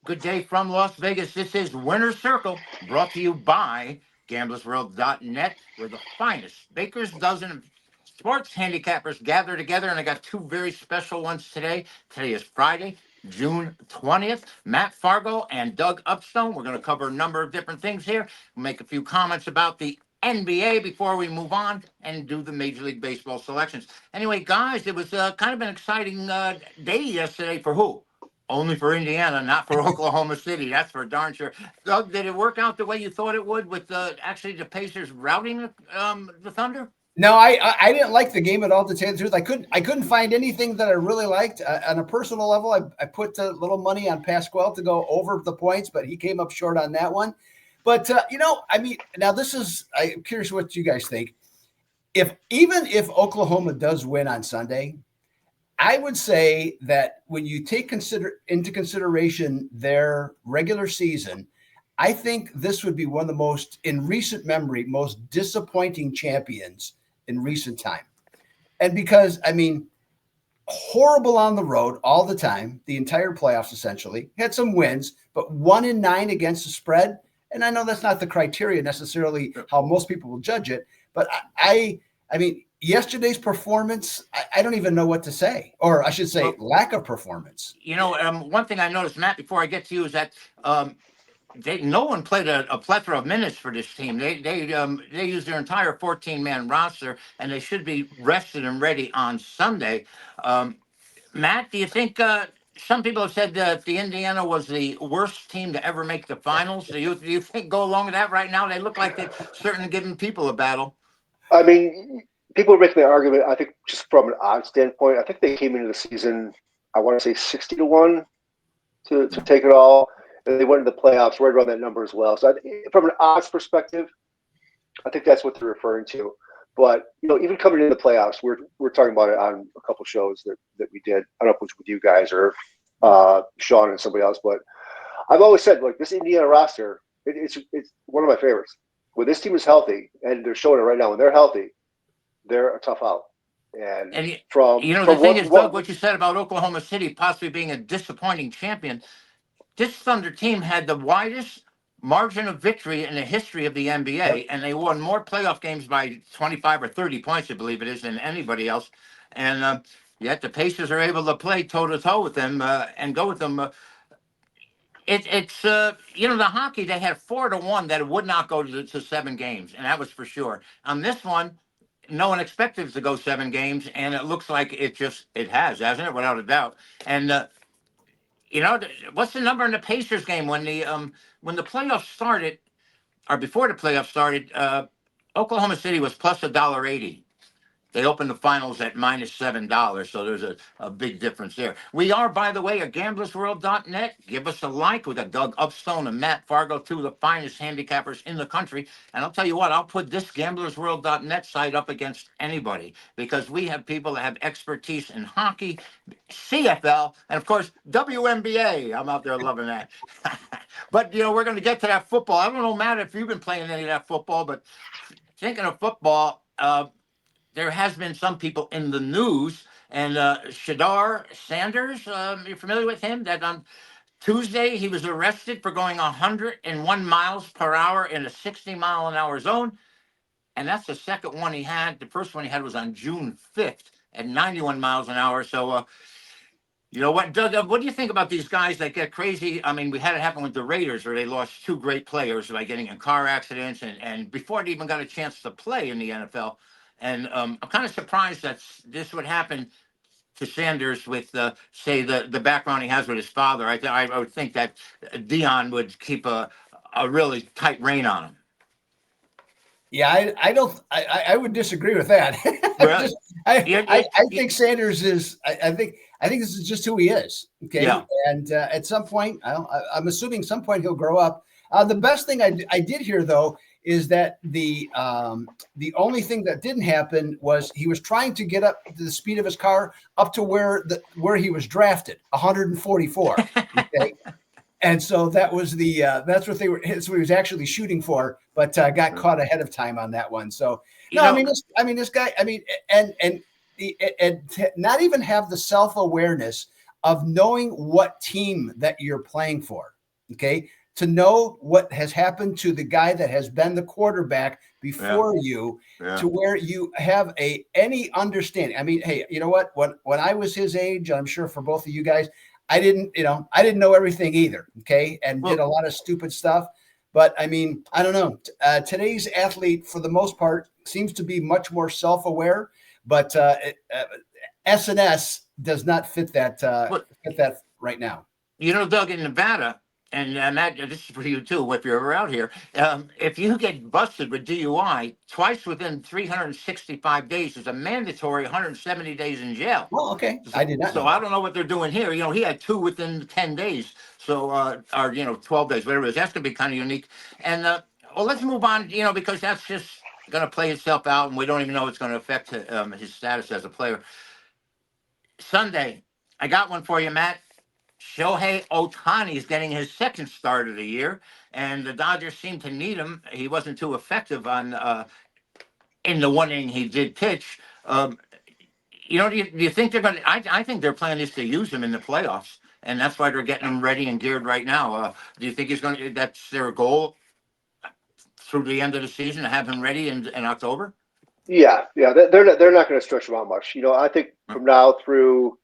Good day from Las Vegas. This is Winner's Circle, brought to you by GamblersWorld.net, where the finest baker's dozen of sports handicappers gather together. And I got two very special ones today. Today is Friday, June 20th. Matt Fargo and Doug Upstone. We're going to cover a number of different things here. We'll make a few comments about the NBA before we move on and do the Major League Baseball selections. Anyway, guys, it was kind of an exciting day yesterday for who? Only for Indiana, not for Oklahoma City. That's for darn sure. Doug, did it work out the way you thought it would with actually the Pacers routing the Thunder? No, I didn't like the game at all. To tell you the truth, I couldn't find anything that I really liked. On a personal level, I put a little money on Pasquale to go over the points, but he came up short on that one. But now this is. I'm curious what you guys think. Even if Oklahoma does win on Sunday, I would say that when you take into consideration their regular season, I think this would be one of the most, in recent memory, most disappointing champions in recent time. And because, horrible on the road all the time, the entire playoffs essentially, had some wins, but 1-9 against the spread. And I know that's not the criteria necessarily how most people will judge it, but I mean, yesterday's performance, I don't even know what to say, or I should say lack of performance. One thing I noticed, Matt, before I get to you, is that no one played a plethora of minutes for this team. They used their entire 14-man roster, and they should be rested and ready on Sunday. Matt, do you think some people have said that the Indiana was the worst team to ever make the finals? Do you think go along with that right now? They look like they're certainly giving people a battle. I mean, people are making the argument, I think, just from an odds standpoint. I think they came into the season, I want to say 60-1 to take it all. And they went into the playoffs right around that number as well. So from an odds perspective, I think that's what they're referring to. But, even coming into the playoffs, we're talking about it on a couple shows that we did. I don't know if it was with you guys or Sean and somebody else. But I've always said, like, this Indiana roster, it's one of my favorites. When this team is healthy, and they're showing it right now, when they're healthy, they're a tough out. And the from thing is, Doug, what you said about Oklahoma City possibly being a disappointing champion, this Thunder team had the widest margin of victory in the history of the NBA, and they won more playoff games by 25 or 30 points, I believe it is, than anybody else. And yet the Pacers are able to play toe-to-toe with them and go with them. It's the hockey, they had 4-1 that it would not go to 7 games, and that was for sure. On this one, no one expected it to go 7 games, and it looks like it has, hasn't it? Without a doubt. And what's the number in the Pacers game when the playoffs started, or before the playoffs started? Oklahoma City was plus $1.80. They opened the finals at minus $7, so there's a big difference there. We are, by the way, at gamblersworld.net. Give us a like. We got Doug Upstone and Matt Fargo, two of the finest handicappers in the country. And I'll tell you what, I'll put this gamblersworld.net site up against anybody, because we have people that have expertise in hockey, CFL, and of course, WNBA. I'm out there loving that. But, we're going to get to that football. I don't know, Matt, if you've been playing any of that football, but thinking of football, there has been some people in the news, and Shedeur Sanders, you're familiar with him? That on Tuesday he was arrested for going 101 miles per hour in a 60-mile-an-hour zone, and that's the second one he had. The first one he had was on June 5th at 91 miles an hour. So, you know what, Doug, what do you think about these guys that get crazy? I mean, we had it happen with the Raiders, where they lost 2 great players by getting in car accidents, and before they even got a chance to play in the NFL. And I'm kind of surprised that this would happen to Sanders with, say, the background he has with his father. I would think that Dion would keep a really tight rein on him. Yeah, I would disagree with that. Really? I think Sanders is. I think this is just who he is. Okay, yeah. And at some point, I'm assuming some point he'll grow up. The best thing I did hear, though, is that the only thing that didn't happen was he was trying to get up to the speed of his car up to where he was drafted, 144. Okay. And so that was that's what that's what he was actually shooting for, but got caught ahead of time on that one. So this guy, and not even have the self-awareness of knowing what team that you're playing for. okay, to know what has happened to the guy that has been the quarterback before you, to where you have any understanding. I mean, hey, you know what? When I was his age, I'm sure for both of you guys, I didn't know everything either, okay, and did a lot of stupid stuff. But I mean, I don't know. Today's athlete, for the most part, seems to be much more self-aware, but SNS does not fit that right now. You know, Doug, in Nevada, and Matt, this is for you too, if you're ever out here, if you get busted with DUI twice within 365 days, there's a mandatory 170 days in jail. Well, okay. I did not know. So I don't know what they're doing here. You know, he had 2 within 10 days. So, or, 12 days, whatever it is. That's going to be kind of unique. And, well, let's move on, because that's just going to play itself out, and we don't even know it's going to affect his status as a player. Sunday, I got one for you, Matt. Shohei Ohtani is getting his second start of the year, and the Dodgers seem to need him. He wasn't too effective in the one inning he did pitch. Do you think they're going to? I think their plan is to use him in the playoffs, and that's why they're getting him ready and geared right now. Do you think he's going to? That's their goal through the end of the season, to have him ready in October? Yeah. They're not going to stretch him out much. I think from now through,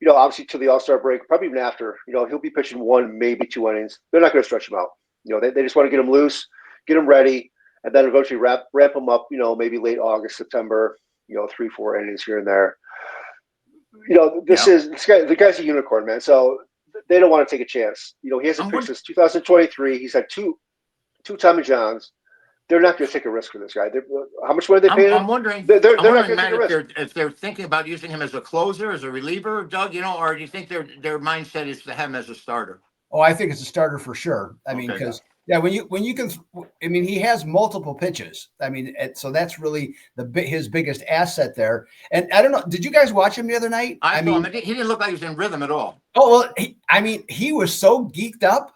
obviously to the All-Star break, probably even after, he'll be pitching 1, maybe 2 innings. They're not going to stretch him out. They just want to get him loose, get him ready, and then eventually ramp him up, maybe late August, September, 3, 4 innings here and there. The guy's a unicorn, man. So they don't want to take a chance. He hasn't pitched since 2023. He's had two Tommy Johns. They're not going to take a risk for this guy. How much money are they paying him? I'm wondering, they're not going to take a risk. If they're thinking about using him as a closer, as a reliever, Doug, or do you think their mindset is to have him as a starter? Oh, I think it's a starter for sure. I mean, because when you can, I mean, he has multiple pitches. I mean, so that's really his biggest asset there. And I don't know, did you guys watch him the other night? I mean, he didn't look like he was in rhythm at all. Oh well, he was so geeked up.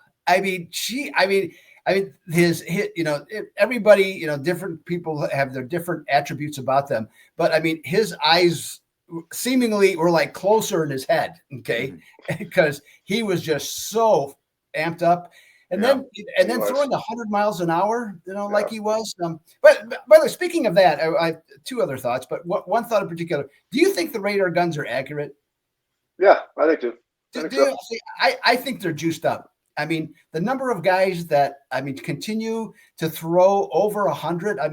His everybody, different people have their different attributes about them. But I mean, his eyes seemingly were like closer in his head. Okay. Because he was just so amped up. And then throwing 100 miles an hour, like he was. But by the way, speaking of that, I have 2 other thoughts, but one thought in particular. Do you think the radar guns are accurate? Yeah, I think so. I think they're juiced up. I mean, the number of guys that continue to throw over 100. I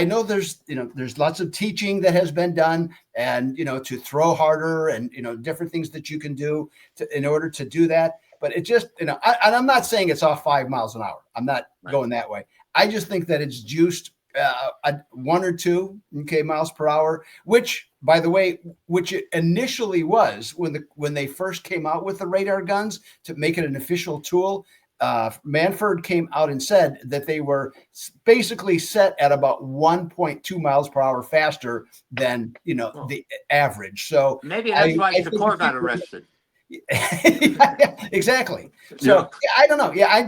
know there's lots of teaching that has been done, and to throw harder, and different things that you can do in order to do that. But it just and I'm not saying it's off 5 miles an hour. I'm not going that way. I just think that it's juiced 1 or 2 miles per hour, which, by the way, which it initially was when they first came out with the radar guns to make it an official tool. Manfred came out and said that they were basically set at about 1.2 miles per hour faster than the average. So maybe that's why Shakur got arrested. Exactly. So I don't know. Yeah, I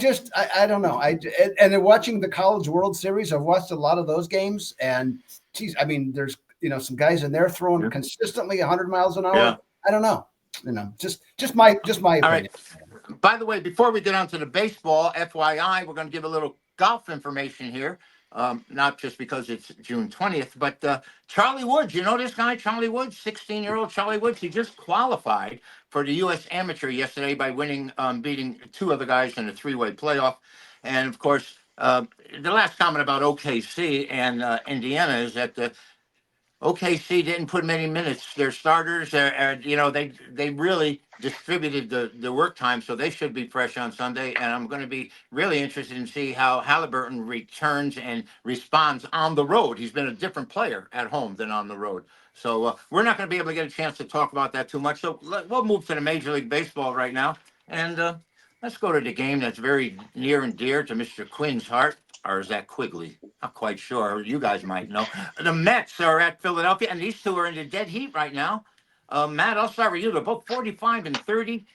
don't know. And watching the College World Series, I've watched a lot of those games, and geez, I mean, there's some guys in there throwing consistently 100 miles an hour. Yeah. I don't know. Just my opinion. All right. By the way, before we get on to the baseball, FYI, we're going to give a little golf information here. Not just because it's June 20th, but Charlie Woods, this guy, Charlie Woods, 16-year-old Charlie Woods, he just qualified for the U.S. Amateur yesterday by beating 2 other guys in a 3-way playoff. And, of course, the last comment about OKC and Indiana is that the OKC didn't put many minutes. Their starters, they really distributed the work time, so they should be fresh on Sunday. And I'm going to be really interested in see how Halliburton returns and responds on the road. He's been a different player at home than on the road. So we're not going to be able to get a chance to talk about that too much. So we'll move to the Major League Baseball right now. And let's go to the game that's very near and dear to Mr. Quinn's heart. Or is that Quigley? Not quite sure. You guys might know. The Mets are at Philadelphia, and these 2 are in the dead heat right now. Matt, I'll start with you. They're both 45 and 30.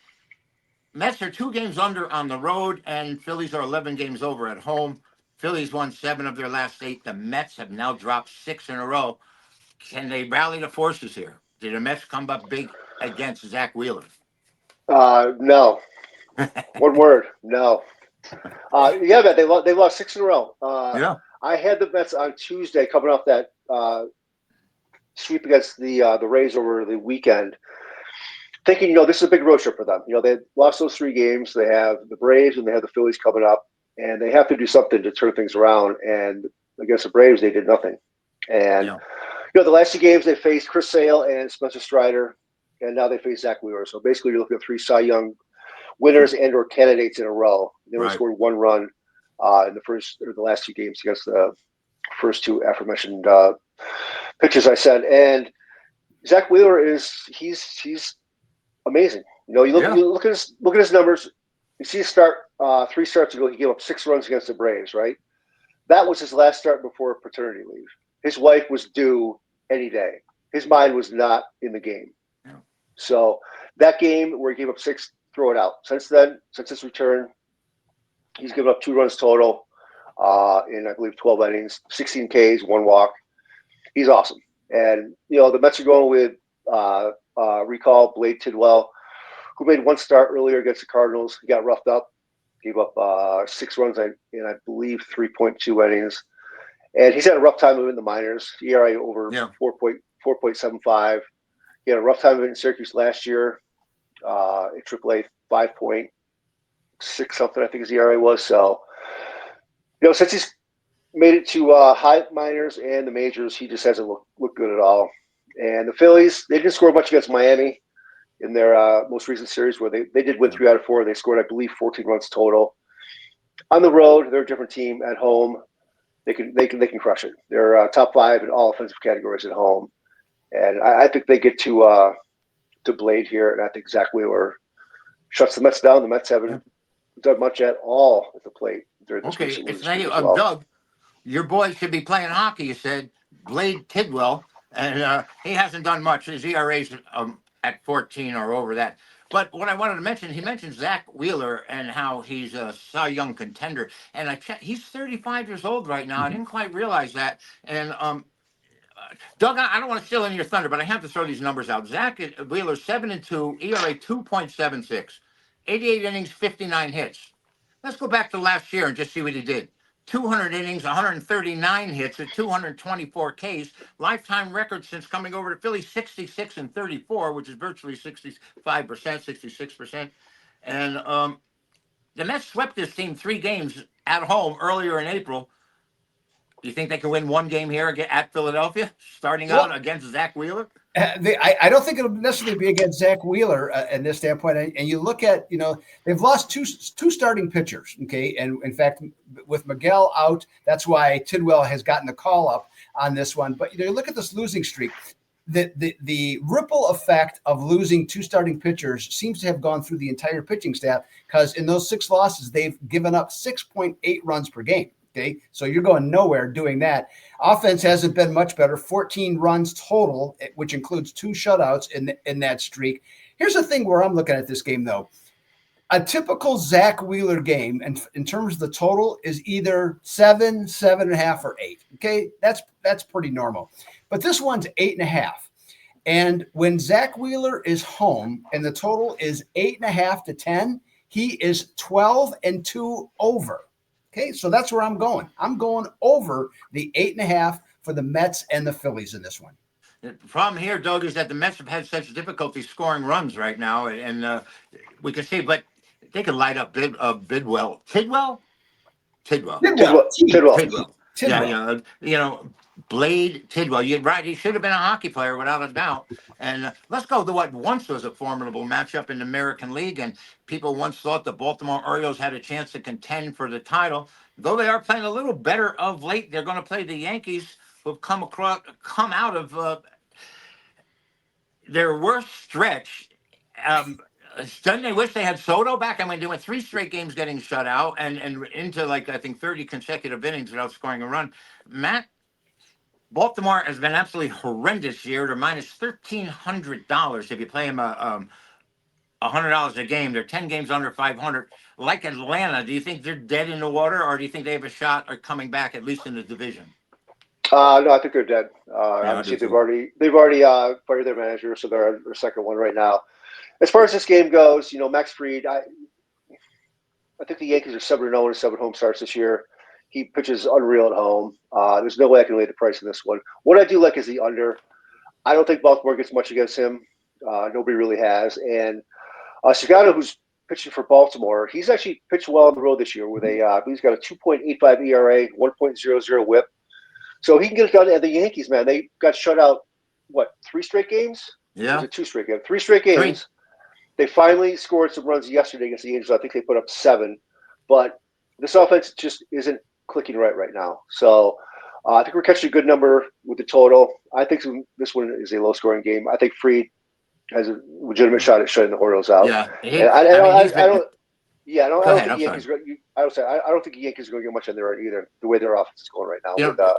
Mets are 2 games under on the road, and Phillies are 11 games over at home. Phillies won 7 of their last 8. The Mets have now dropped 6 in a row. Can they rally the forces here? Did the Mets come up big against Zach Wheeler? No. One word, no. Yeah, man, they lost 6 in a row. Yeah. I had the Mets on Tuesday coming off that sweep against the Rays over the weekend, thinking, this is a big road trip for them. They lost those 3 games. They have the Braves and they have the Phillies coming up, and they have to do something to turn things around. And against the Braves, they did nothing. And the last 2 games they faced Chris Sale and Spencer Strider, and now they face Zach Wheeler. So basically, you're looking at 3 Cy Young winners and or candidates in a row. They only scored 1 run in the last 2 games against the first 2 aforementioned pitchers I said. And Zach Wheeler he's amazing. You look at his numbers. You see his start 3 starts ago. He gave up 6 runs against the Braves. Right, that was his last start before paternity leave. His wife was due any day. His mind was not in the game. Yeah. So that game where he gave up 6, throw it out. Since then, since his return, he's given up 2 runs total in I believe 12 innings, 16 Ks, 1 walk. He's awesome. And the Mets are going with recall Blade Tidwell, who made 1 start earlier against the Cardinals. He got roughed up, gave up 6 runs in I believe 3.2 innings. And he's had a rough time of it in the minors. ERA over 4.75. He had a rough time of it in Syracuse last year. At AAA 5.6 something, I think his ERA was. So, since he's made it to high minors and the majors, he just hasn't looked good at all. And the Phillies, they didn't score much against Miami in their most recent series, where they did win 3 out of 4. They scored, I believe, 14 runs total. On the road, they're a different team. At home, they can crush it. They're top 5 in all offensive categories at home, and I think they get to Blade here, and I think Zach Wheeler shuts the Mets down. The Mets haven't done much at all at the plate during this recent losing streak as well. Doug, your boy should be playing hockey. You said Blade Tidwell, and he hasn't done much. His ERA's at 14 or over that. But what I wanted to mention, he mentioned Zach Wheeler and how he's a Cy Young contender. And he's 35 years old right now. I didn't quite realize that. And Doug, I don't want to steal any of your thunder, but I have to throw these numbers out. Zach Wheeler, 7-2, ERA 2.76, 88 innings, 59 hits. Let's go back to last year and just see what he did. 200 innings, 139 hits at 224 Ks. Lifetime record since coming over to Philly, 66-34, which is virtually 65%, 66%. And the Mets swept this team 3 games at home earlier in April. Do you think they can win 1 game here at Philadelphia, starting out against Zach Wheeler? I don't think it'll necessarily be against Zach Wheeler in this standpoint. And you look at, they've lost two starting pitchers. Okay. And in fact, with Miguel out, that's why Tidwell has gotten the call up on this one. But, you look at this losing streak. The ripple effect of losing 2 starting pitchers seems to have gone through the entire pitching staff, because in those 6 losses, they've given up 6.8 runs per game. Okay, so you're going nowhere doing that. Offense hasn't been much better, 14 runs total, which includes 2 shutouts in that streak. Here's the thing where I'm looking at this game, though. A typical Zach Wheeler game, and in terms of the total, is either 7, 7.5, or 8. Okay, that's pretty normal. But this one's 8.5. And when Zach Wheeler is home and the total is 8.5 to 10, he is 12-2 over. Okay, so that's where I'm going. I'm going over the 8.5 for the Mets and the Phillies in this one. The problem here, Doug, is that the Mets have had such difficulty scoring runs right now, and we can see, but they could light up Bidwell. Tidwell. Yeah, Blade Tidwell. You're right. He should have been a hockey player without a doubt. And let's go to what once was a formidable matchup in the American League. And people once thought the Baltimore Orioles had a chance to contend for the title. Though they are playing a little better of late, they're going to play the Yankees, who've come out of their worst stretch. Doesn't they wish they had Soto back? I mean, they went 3 straight games getting shut out and into I think 30 consecutive innings without scoring a run. Matt, Baltimore has been absolutely horrendous year. They're minus $1,300 if you play them $100 a game. They're 10 games under 500. Like Atlanta, do you think they're dead in the water, or do you think they have a shot at coming back at least in the division? No, I think they're dead. Obviously, they've already fired their manager, so they're on their second one right now. As far as this game goes, Max Fried, I think the Yankees are 7-0 in 7 home starts this year. He pitches unreal at home. There's no way I can lay the price in this one. What I do like is the under. I don't think Baltimore gets much against him. Nobody really has. And Sagano, who's pitching for Baltimore, he's actually pitched well on the road this year with he's got a 2.85 ERA, 1.00 whip. So he can get it done. And the Yankees, man, they got shut out, 3 straight games? Yeah. Or was it 2 straight games? 3 straight games. They finally scored some runs yesterday against the Angels. I think they put up 7. But this offense just isn't clicking right now. So I think we're catching a good number with the total. I think this one is a low-scoring game. I think Fried has a legitimate shot at shutting the Orioles out. Yeah. I don't think the Yankees. Sorry. I don't think the Yankees are going to get much on their own either. The way their offense is going right now. You with, know,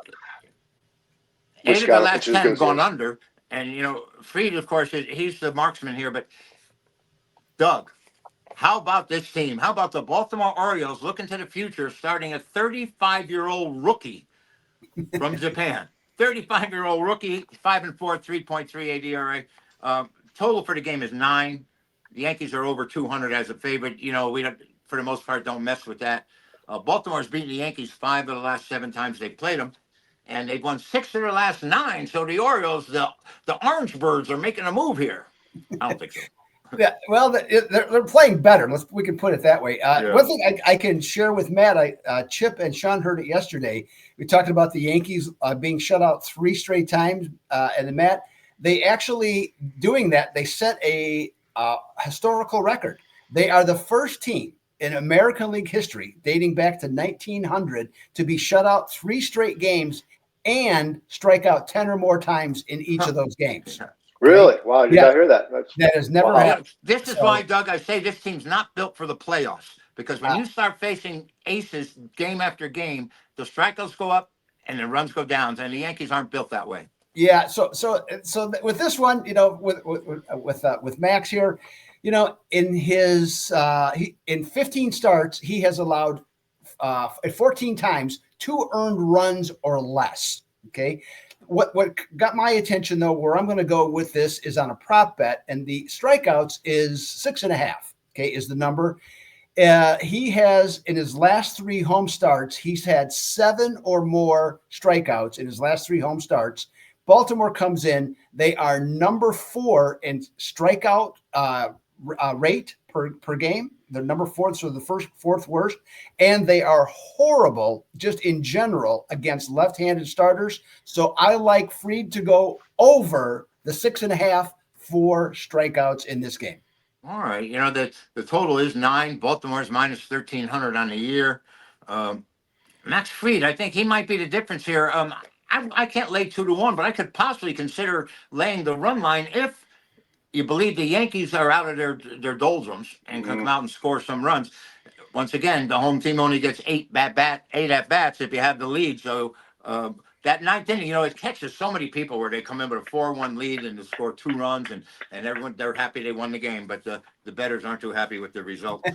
8 of the last 10 have gone good. under, and Fried, of course, he's the marksman here. But Doug, how about this team? How about the Baltimore Orioles looking to the future, starting a 35-year-old rookie from Japan? 35-year-old rookie, 5-4, 3.38 ERA. Total for the game is 9. The Yankees are over 200 as a favorite. We don't, for the most part, don't mess with that. Baltimore's beaten the Yankees 5 of the last 7 times they played them, and they've won 6 of their last 9. So the Orioles, the Orange Birds, are making a move here. I don't think so. Yeah, well, they're playing better. We can put it that way. One thing I can share with Matt, Chip and Sean heard it yesterday. We talked about the Yankees being shut out 3 straight times, and then Matt, they actually doing that. They set a historical record. They are the first team in American League history, dating back to 1900, to be shut out 3 straight games and strike out 10 or more times in each of those games. Really? Wow, I did not hear that. That has never happened. This is why, Doug, I say this team's not built for the playoffs, because when you start facing aces game after game, the strikeouts go up and the runs go down, and the Yankees aren't built that way. Yeah. So with this one, with Max here, in his in 15 starts, he has allowed 14 times 2 earned runs or less. Okay. What got my attention, though, where I'm going to go with this is on a prop bet, and the strikeouts is 6.5. Okay, is the number. He has, in his last 3 home starts, he's had 7 or more strikeouts in his last 3 home starts. Baltimore comes in; they are number 4 in strikeout rate per game. They're number 4, so the fourth worst, and they are horrible just in general against left-handed starters. So I like Fried to go over the 6.5 for strikeouts in this game. All right, the total is 9. Baltimore's minus 1,300 on the year. Max Fried, I think he might be the difference here. I can't lay 2-1, but I could possibly consider laying the run line if you believe the Yankees are out of their doldrums and can come out and score some runs. Once again, the home team only gets 8 at-bats if you have the lead. So that 9th inning, it catches so many people where they come in with a 4-1 lead and they score 2 runs, and everyone, they're happy they won the game, but the bettors aren't too happy with the result.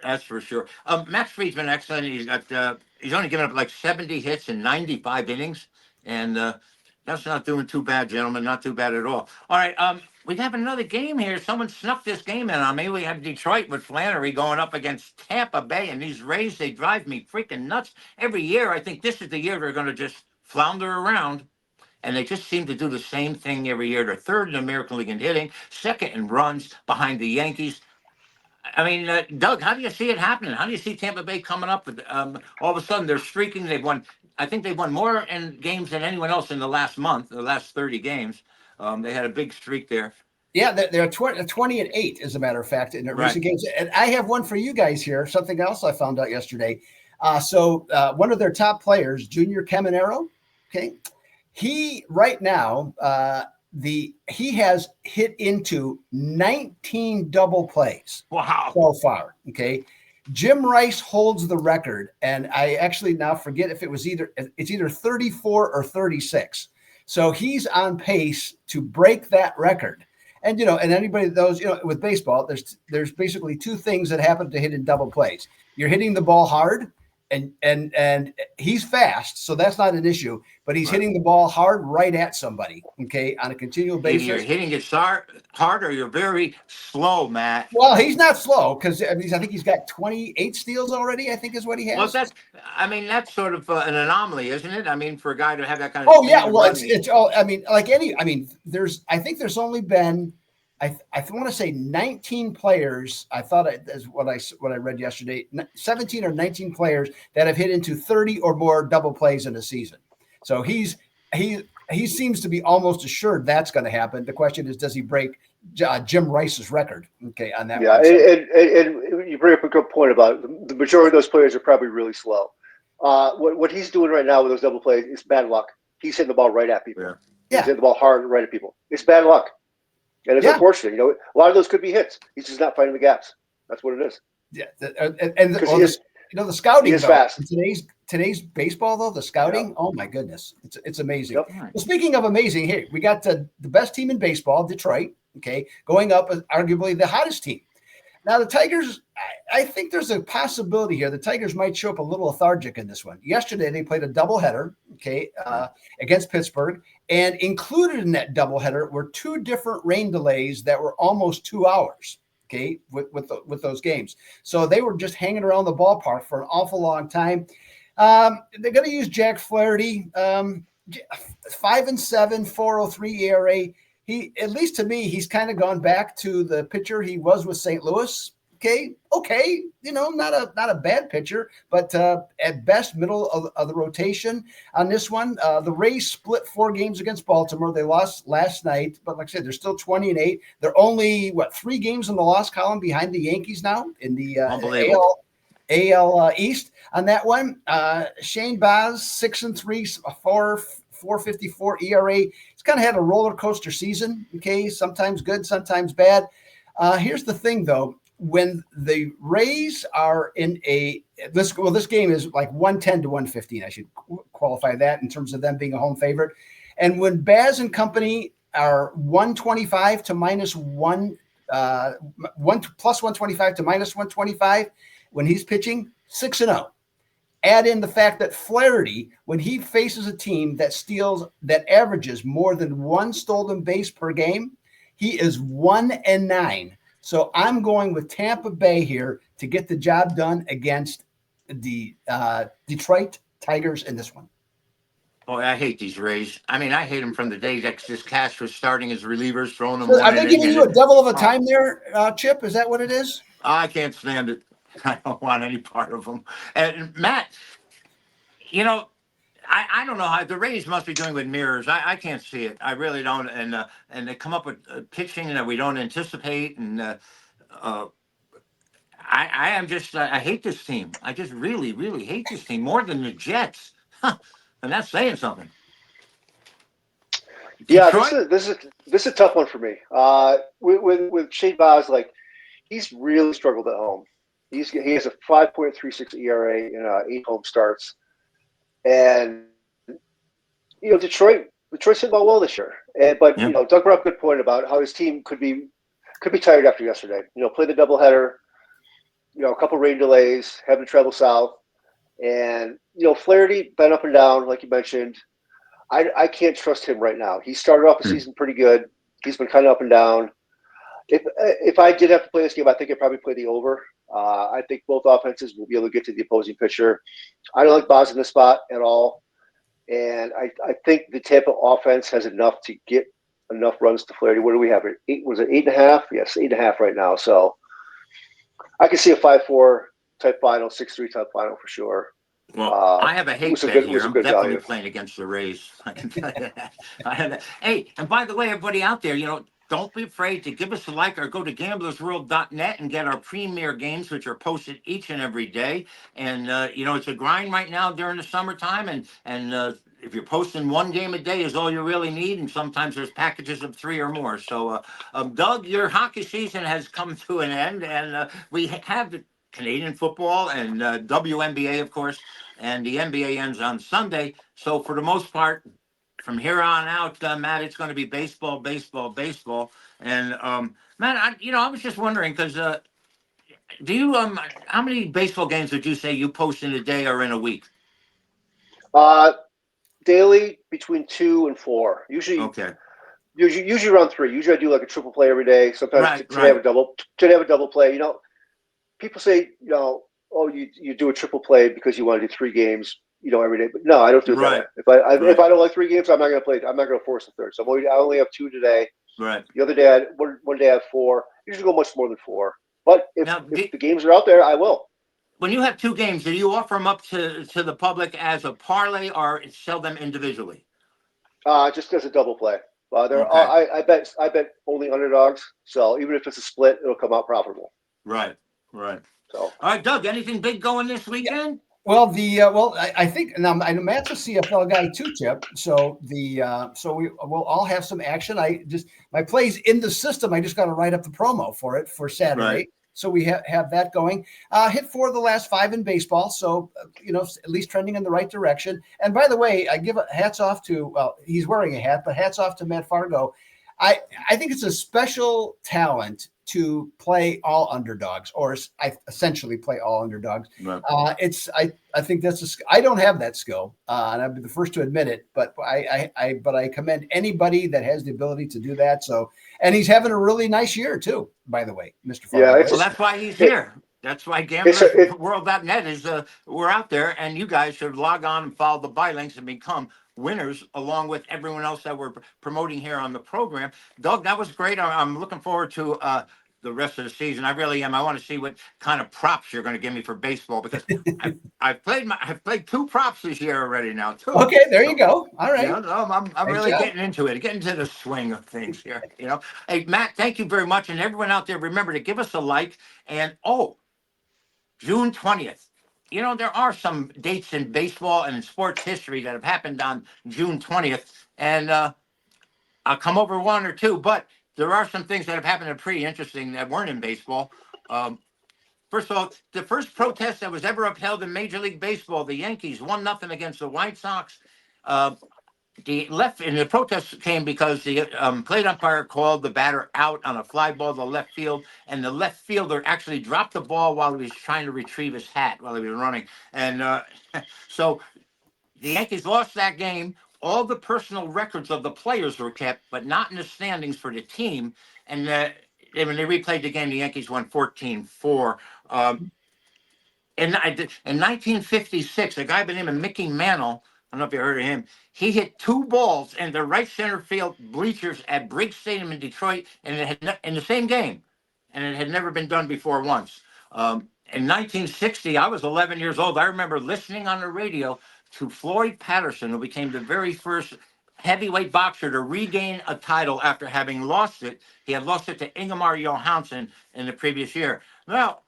That's for sure. Max Fried's been excellent. He's only given up like 70 hits in 95 innings, and that's not doing too bad, gentlemen. Not too bad at all. All right, we have another game here. Someone snuck this game in on me. We have Detroit with Flannery going up against Tampa Bay, and these Rays, they drive me freaking nuts. Every year, I think this is the year they're going to just flounder around, and they just seem to do the same thing every year. They're 3rd in the American League in hitting, 2nd in runs behind the Yankees. I mean, Doug, how do you see it happening? How do you see Tampa Bay coming up with all of a sudden they're streaking? I think they've won more in games than anyone else in the last month, the last 30 games. They had a big streak there. Yeah, they're 20-8, as a matter of fact, in recent games. And I have one for you guys here, something else I found out yesterday. So one of their top players, Junior Caminero, okay, he right now, he has hit into 19 double plays. Wow. So far, okay. Jim Rice holds the record, and I actually now forget if it's either 34 or 36. So he's on pace to break that record. And and anybody that knows, with baseball, there's basically 2 things that happen to hit in double plays. You're hitting the ball hard, and he's fast, so that's not an issue. But he's hitting the ball hard right at somebody, okay, on a continual Either basis. you're hitting it hard or you're very slow, Matt. Well, he's not slow because I think he's got 28 steals already. I think is what he has. Well, that's sort of an anomaly, isn't it? I mean, for a guy to have that kind of. Oh yeah, well it's all. I mean, I think there's only been. I want to say 19 players. I thought is what I read yesterday. 17 or 19 players that have hit into 30 or more double plays in a season. So he seems to be almost assured that's going to happen. The question is, does he break Jim Rice's record? Okay, on that. Yeah, and you bring up a good point about the majority of those players are probably really slow. What he's doing right now with those double plays is bad luck. He's hitting the ball right at people. Yeah. He's hitting the ball hard right at people. It's bad luck. And it's unfortunate. A lot of those could be hits. He's just not finding the gaps. That's what it is. Yeah, the scouting. He is fast. Today's baseball, though, the scouting. Oh my goodness, it's amazing. Yep. Well, speaking of amazing, here we got the best team in baseball, Detroit. Okay, going up as arguably the hottest team. Now the Tigers. I think there's a possibility here. The Tigers might show up a little lethargic in this one. Yesterday they played a doubleheader, against Pittsburgh, and included in that doubleheader were two different rain delays that were almost 2 hours. Okay, with those games, so they were just hanging around the ballpark for an awful long time. They're going to use Jack Flaherty, 5-7, 4.03 ERA. He, at least to me, he's kind of gone back to the pitcher he was with St. Louis. Okay, not a bad pitcher, but at best middle of the rotation on this one. The Rays split 4 games against Baltimore. They lost last night, but like I said, they're still 20-8. They're only 3 games in the loss column behind the Yankees now in the AL East on that one. Shane Baz 6-3, 4.54 ERA. He's kind of had a roller coaster season. Okay, sometimes good, sometimes bad. Here's the thing, though. When the Rays are in this game is like 110 to 115. I should qualify that in terms of them being a home favorite. And when Baz and company are 125 to minus one, plus 125 to minus 125, when he's pitching 6-0. Add in the fact that Flaherty, when he faces a team that averages more than 1 stolen base per game, he is 1-9. So I'm going with Tampa Bay here to get the job done against the Detroit Tigers in this one. Boy, I hate these Rays. I mean, I hate them from the day that this Cash was starting as relievers, throwing them. Are they giving you a devil of a time there, Chip? Is that what it is? I can't stand it. I don't want any part of them. And Matt, I don't know how the Rays must be doing with mirrors. I can't see it. I really don't. And they come up with pitching that we don't anticipate. And I am just I hate this team. I just really, really hate this team more than the Jets. And that's saying something. Yeah, this is a tough one for me. With Shane Baz, he's really struggled at home. He has a 5.36 ERA in 8 home starts. And Detroit's hitting ball well this year. But Doug brought up a good point about how his team could be tired after yesterday. Play the doubleheader, a couple rain delays, having to travel south, and Flaherty been up and down like you mentioned. I can't trust him right now. He started off the season pretty good. He's been kind of up and down. If I did have to play this game, I think I'd probably play the over. I think both offenses will be able to get to the opposing pitcher. I don't like Baz in this spot at all. And I think the Tampa offense has enough to get enough runs to Flaherty. What do we have? Was it 8.5? Yes, 8.5 right now. So I can see a 5-4 type final, 6-3 type final for sure. Well, I have a hate bet here. I'm definitely playing against the Rays. I can tell you that. Hey, and by the way, everybody out there, don't be afraid to give us a like or go to gamblersworld.net and get our premier games, which are posted each and every day. And, it's a grind right now during the summertime. And if you're posting 1 game a day is all you really need. And sometimes there's packages of 3 or more. So, Doug, your hockey season has come to an end. And we have the Canadian football and WNBA, of course. And the NBA ends on Sunday. So for the most part, from here on out, Matt, it's going to be baseball. And Matt, I was just wondering because do you how many baseball games would you say you post in a day or in a week? Daily between 2 and 4. Okay. Usually around 3. Usually I do like a triple play every day. Sometimes Right, today I have right. a double. Today I have a double play. People say, oh, you do a triple play because you want to do 3 games, every day. But no, I don't do it that way. Right. If Right. I don't like 3 games, I'm not going to play. I'm not going to force a third. So I only have 2 today. Right. The other day, one day I have 4. Usually go much more than 4. But if Now, the games are out there, I will. when you have 2 games, do you offer them up to the public as a parlay or sell them individually? Just as a double play. Okay. I bet only underdogs. So even if it's a split, it'll come out profitable. Right. Right. So All right, Doug, anything big going this weekend? Well, I think now I know Matt's a CFL guy too, Chip. So we'll all have some action. My play's in the system. I just got to write up the promo for it for Saturday. Right. So we have that going. Hit 4 of the last 5 in baseball. So at least trending in the right direction. And by the way, I give hats off to he's wearing a hat, but hats off to Matt Fargo. I think it's a special talent to play all underdogs, or I essentially play all underdogs. Right. I think I don't have that skill, and I'd be the first to admit it. But I commend anybody that has the ability to do that. So, and he's having a really nice year too, by the way, Mr. Fargo. Yeah, Well, that's why he's here. That's why GamblersWorld.net is we're out there, and you guys should log on and follow the buy links and become winners along with everyone else that we're promoting here on the program. Doug, that was great. I'm looking forward to the rest of the season. I really am. I want to see what kind of props you're going to give me for baseball, because I've played 2 props this year already now too. Okay, there you go. All right. I'm really getting into it, getting to the swing of things here. Hey, Matt, thank you very much, and everyone out there, remember to give us a like. And June 20th. There are some dates in baseball and in sports history that have happened on June 20th, and I'll come over 1 or 2, but there are some things that have happened that are pretty interesting that weren't in baseball. First of all, the first protest that was ever upheld in Major League Baseball, the Yankees 1-0 against the White Sox. The protest came because the plate umpire called the batter out on a fly ball to left field, and the left fielder actually dropped the ball while he was trying to retrieve his hat while he was running. And so the Yankees lost that game. All the personal records of the players were kept, but not in the standings for the team. And when they replayed the game, the Yankees won 14-4. In 1956, a guy by the name of Mickey Mantle, I don't know if you heard of him, he hit 2 balls in the right center field bleachers at Briggs Stadium in Detroit, and it had in the same game, and it had never been done before once. In 1960, I was 11 years old. I remember listening on the radio to Floyd Patterson, who became the very first heavyweight boxer to regain a title after having lost it. He had lost it to Ingemar Johansson in the previous year. Now,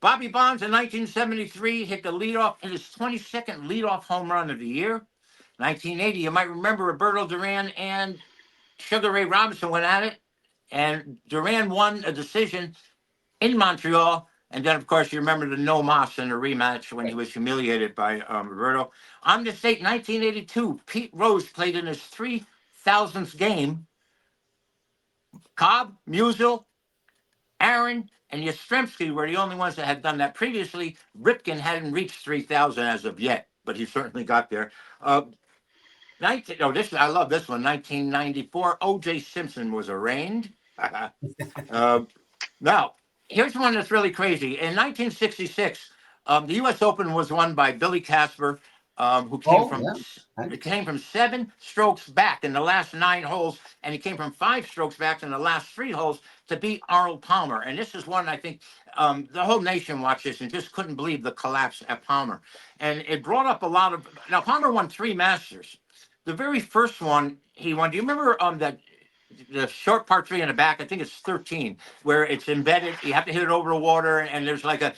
Bobby Bonds in 1973 hit his 22nd leadoff home run of the year. 1980, you might remember Roberto Duran and Sugar Ray Robinson went at it, and Duran won a decision in Montreal. And then, of course, you remember the no mas in the rematch when he was humiliated by Roberto. On this date, 1982, Pete Rose played in his 3,000th game. Cobb, Musial, Aaron, and Yastrzemski were the only ones that had done that previously. Ripken hadn't reached 3,000 as of yet, but he certainly got there. I love this one. 1994, O.J. Simpson was arraigned. Now, here's one that's really crazy. In 1966, the U.S. Open was won by Billy Casper, who came from 7 strokes back in the last 9 holes, and he came from 5 strokes back in the last 3 holes to beat Arnold Palmer. And this is one I think the whole nation watched this and just couldn't believe the collapse at Palmer. And it brought up a lot of. Now, Palmer won 3 Masters. The very first one he won. Do you remember the short par 3 in the back? I think it's 13, where it's embedded. You have to hit it over the water, and there's like the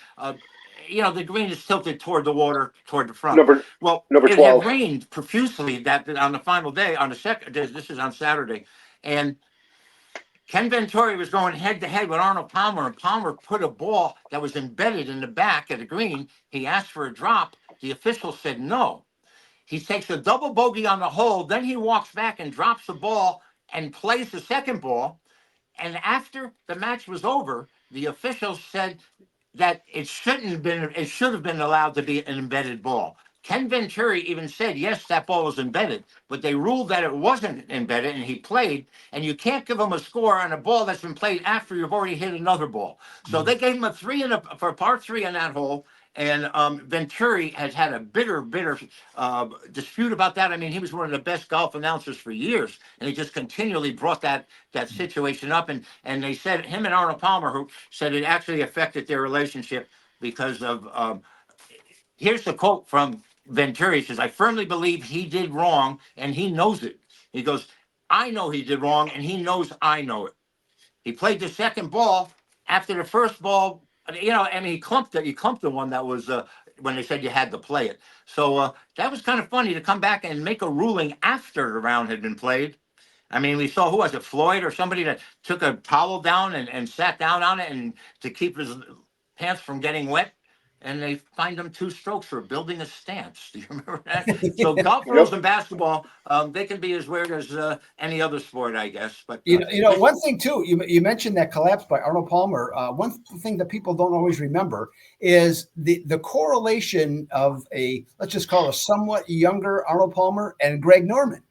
green is tilted toward the water, toward the front. Number it 12. had rained profusely that on the final day, on the second. This is on Saturday, and Ken Venturi was going head-to-head with Arnold Palmer, and Palmer put a ball that was embedded in the back of the green. He asked for a drop. The official said no. He takes a double bogey on the hole. Then he walks back and drops the ball and plays the second ball. And after the match was over, the officials said that it shouldn't have been, it should have been allowed to be an embedded ball. Ken Venturi even said, yes, that ball was embedded, but they ruled that it wasn't embedded and he played, and you can't give him a score on a ball that's been played after you've already hit another ball. So they gave him a 3 for a par 3 on that hole. And Venturi has had a bitter dispute about that. I mean, he was one of the best golf announcers for years, and he just continually brought that situation up. And they said, him and Arnold Palmer, who said it actually affected their relationship because of. Here's the quote from Venturi. He says, "I firmly believe he did wrong, and he knows it." He goes, "I know he did wrong, and he knows I know it." He played the second ball after the first ball. I mean, he clumped it. He clumped the one that was when they said you had to play it. So that was kind of funny to come back and make a ruling after the round had been played. I mean, we saw, who was it, Floyd or somebody that took a towel down and sat down on it and to keep his pants from getting wet. And they fined him 2 strokes for building a stance. Do you remember that? So golf rules and basketball, they can be as weird as any other sport, I guess. But one thing too, you mentioned that collapse by Arnold Palmer. One thing that people don't always remember is the correlation of let's just call it a somewhat younger Arnold Palmer and Greg Norman.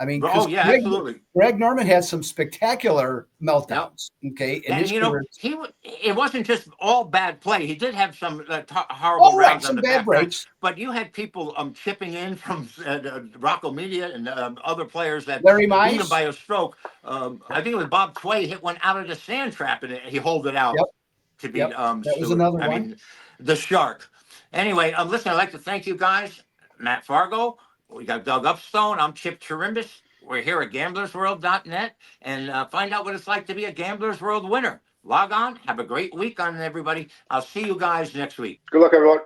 I mean, absolutely. Greg Norman had some spectacular meltdowns. Yep. Okay, and it wasn't just all bad play. He did have some horrible rounds on the bad breaks. But you had people chipping in from Rocco Media and other players that Larry beat Mize him by a stroke. I think it was Bob Tway hit one out of the sand trap and he holed it out to beat that was another one. I mean, the Shark. Anyway, listen, I'd like to thank you guys. Matt Fargo. We got Doug Upstone. I'm Chip Chirimbes. We're here at gamblersworld.net and find out what it's like to be a Gamblers World winner. Log on. Have a great week on everybody. I'll see you guys next week. Good luck, everyone.